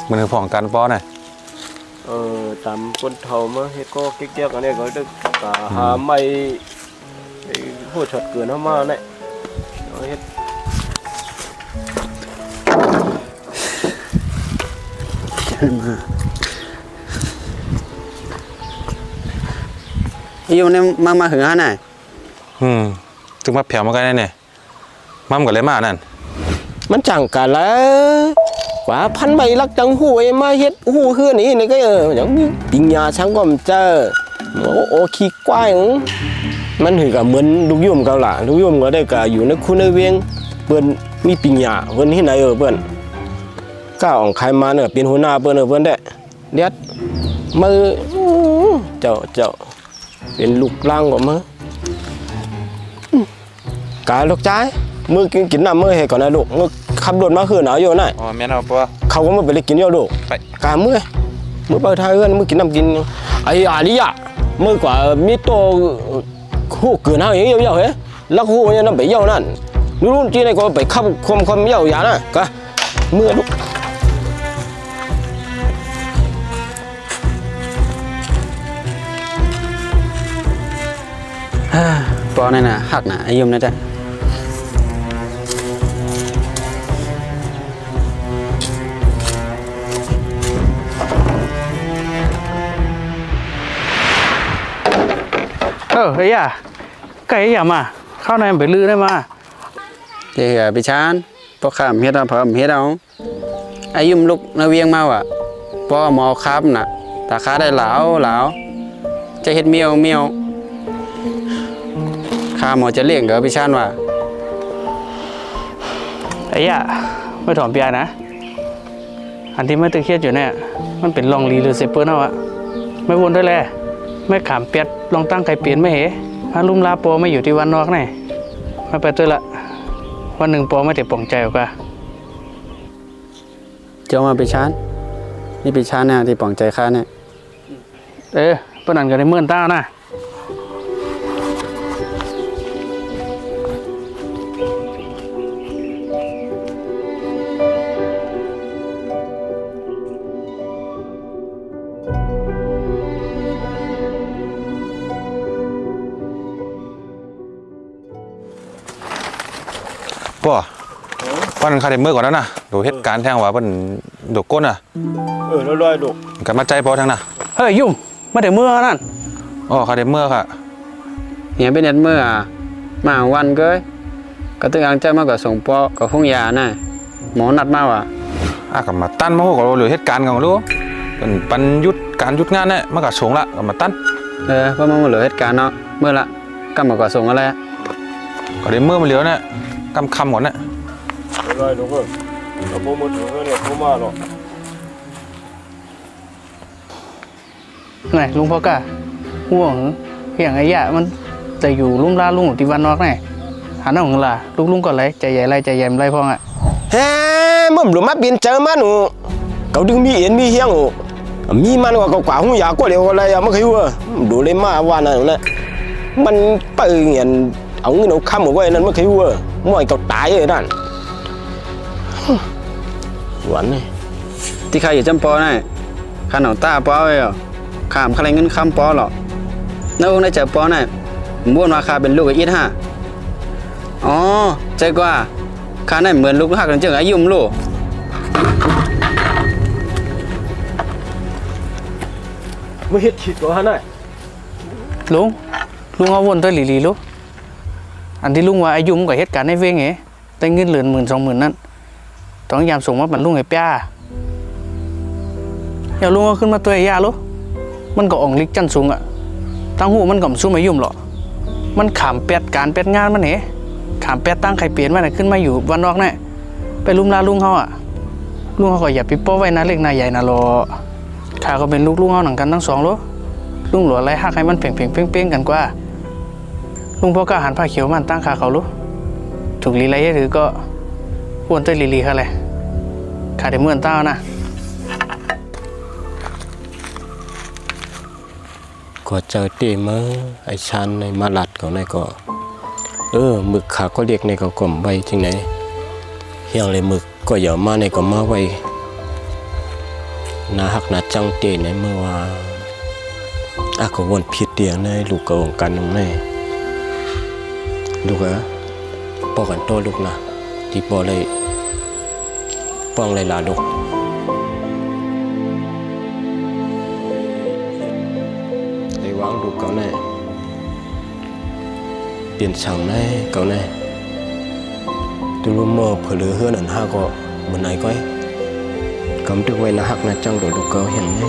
มันคือผ่องกันป้อน่ะตามคนเฒ่ามาเฮ็ดก็เก๊กๆอันนี้ก็ดึกหาไม้ผู้ช็อตเกินเข้ามาเนี่ยเฮ็ดอยู่เนี่ยมาหือฮะน่ะถึงมาแผ่วมากันเนี่ยมั่มกับเลยมานั่นมันจังกันแล้วกว่าพันใบลักจังหูไอ้มาเฮ็ดหูเฮือนี่นี่ก็อย่างปิงยาช่างก็มันเจอโอ้ขี้กว้างมันถือกับเหมือนลูกยุ่มเกาหล่ะลูกยุ่มก็ได้กับอยู่ในคุณในเวียงเปิ้นมีปิงยาเปิ้นที่ไหนเปิ้นก้าวออกใครมาเนี่ยเป็นหัวหน้าเปิ้นเปิ้นได้เด็ดมือเจ้าเป็นลูกล่างกว่ามือกายลูกใจมือกินน้ำมือให้ก่อนนะลูกมือขับรถมาคือหนาวอยู่น่ะอ๋อแม่นเอาปะเขาก็มาไปเลยกินเยอะลูกไปกามือไปไทยเอิ้นมือกินน้ำกินไอ้อาลิยะมือกว่ามีโตคู่เกินห้าอย่างเยอะๆเฮ้ลักคู่เนี่ยนั่นไปเยอะนั่นรุ่นจีนก็ไปขับความเยอะอย่างนั้นก็มือลูกปอนี่น่ะหักน่ะไอ้ยุ่มนะจ๊ะเฮ้ยไก่อย่ามาข้าวในไปลื้อได้มาเดี๋ยวไปชานพอข้ามเฮ็ดเอาพอเฮ็ดเอาไอ้ยุ่มลุกนาเวียงมาว่ะพอหมอครับน่ะตาค้าได้เหลาจะเฮ็ดเมียวข้าหมอจะเลี้ยงกับพี่ชานว่ะไอ้ย่าไม่ถอมเปียนะอันที่ไม่ตึงเครียดอยู่เนี่ยมันเป็นลองรีหรือเซเปอร์เนาะไม่วนด้วยแลไม่ขามเปียดลองตั้งไข่เปลี่ยนไม่เหรอลุ่มลาปอไม่อยู่ที่วันนอกไงไม่ไปตัวละวันหนึ่งปอไม่ได้ป่องใจหรอกเจ้ามาไปชานนี่ไปชานเนี่ยที่ป่องใจข้าเนี่ยปนันกันในเมื่อต้านะป้อป้อนคาเดเมอร์ก่อนแล้วนะดูเหตุการณ์แทงว่าเป็นดูก้นอ่ะลอยๆดูกันมาใจป้อทั้งน่ะเฮ้ยยุ่งไม่ได้เมื่อนั่นอ๋อคาเดเมอร์ค่ะเหี่ยเป็นเน็ตเมื่อมาวันเกยก็ตึงอังใจมากกว่าส่งปอกับห้องยาน่ะหมอนัดมาว่ะกับมาตั้นมาหัวกับหรือเหตุการณ์กันรู้เป็นปันยุดการยุดงานเนี่ยมากกว่าส่งละกับมาตั้นเพราะมันเหลือเหตุการณ์เนาะเมื่อละกำมากกว่าส่งอะไรก็ได้เมื่อมาเหลือเนี่ยคำก่อนเนี่ยลอยๆดูก็เราโปรโมทเนี่ยเขามาหรอกไหนลุงพ่อกะห่วงเพียงไอ้ยะมันจะอยู่ลุ่มล่าลุ่มที่วันนอกไงหันหน้าของล่ะลุงก่อนเลยใจใหญ่ไรใจใหญ่ไรพองอ่ะเฮ้เมื่อหลุมมาเปลี่ยนเจอมันหนูเขาดึงมีเอ็นมีเฮียงมีมันกว่าเขากว่าหูยาก็เร็วอะไรอ่ะไม่เคยว่าดูเลยมาวันนั้นนะมันเปิดเงี้ยเอาเงินเอาคำเอาไว้นั่นไม่เคยว่ามั่วเขาตายเลยนั่นหวานนี่ที่ใครอยู่จำปอน่ะข้าหนองตาปอไว้เหรอข้ามใครเงินคำปอหรอน้าองค์ได้เจอปอน่ะบ้วนราคาเป็นลูกอีทฮะอ๋อใจกว่าข้าน่ะเหมือนลูกหักกันเจ้าอายุมลูกไม่เห็ดขีดตัวฮะน่ะลุงเอาวนตัวหลีลูกอันที่ลุงว่าอายุมกับเหตุการณ์ในเวงไงแต่เงินเหลือ10,000-20,000นั่นต้องยามส่งมาบรรลุไอ้ป้าอย่าลุงเอาขึ้นมาตัวไอ้ยาลูกมันก็อ่องลิกจันสูงอ่ะตั้งหูมันก็ไม่สู้ไม่ยุ่มหรอกมันขามเป็ดการเป็ดงานมันเหรขามเป็ดตั้งไข่เปลี่ยนมันขึ้นมาอยู่วันนอกเนี่ยไปลุ่มลาลุงเขาอ่ะลุงเขาก็อย่าปิโป้ไว้นะเล็กนายใหญ่นะรอข้าก็เป็นลูกลุงเขาหนังกันทั้งสองลูกลุงหลวอะไรหักให้มันเพ่งกันกว่าลุงพ่อก็หันผ้าเขียวมันตั้งขาเขาลูกถูกลีไรหรือก็วนเตยลีเขาเลยขาได้เมื่อนต้านะก็เจอตีมือไอชันในมาลัดของนายก็หมึกขาก็เรียกในก็กลมใบจริงไหนเฮียงเลยหมึกก็อย่ามาในก็มาไว้ นาหักนาจังเตในเมื่อว่าก็วนผิดเดียงในลูกกองกันตรงนี้ลูกปอกันโตลูกนะที่ปอเลยป้องเลยลาลูกไอ้วางลูกเขาเนี่ยเปลี่ยนช่างในเขาเนี่ยตัวรู้มอเผลอเฮือนอันห้าก็บนไหนก้อยกำตึกไว้นะหักนะจังโดดลูกเขาเห็นไหม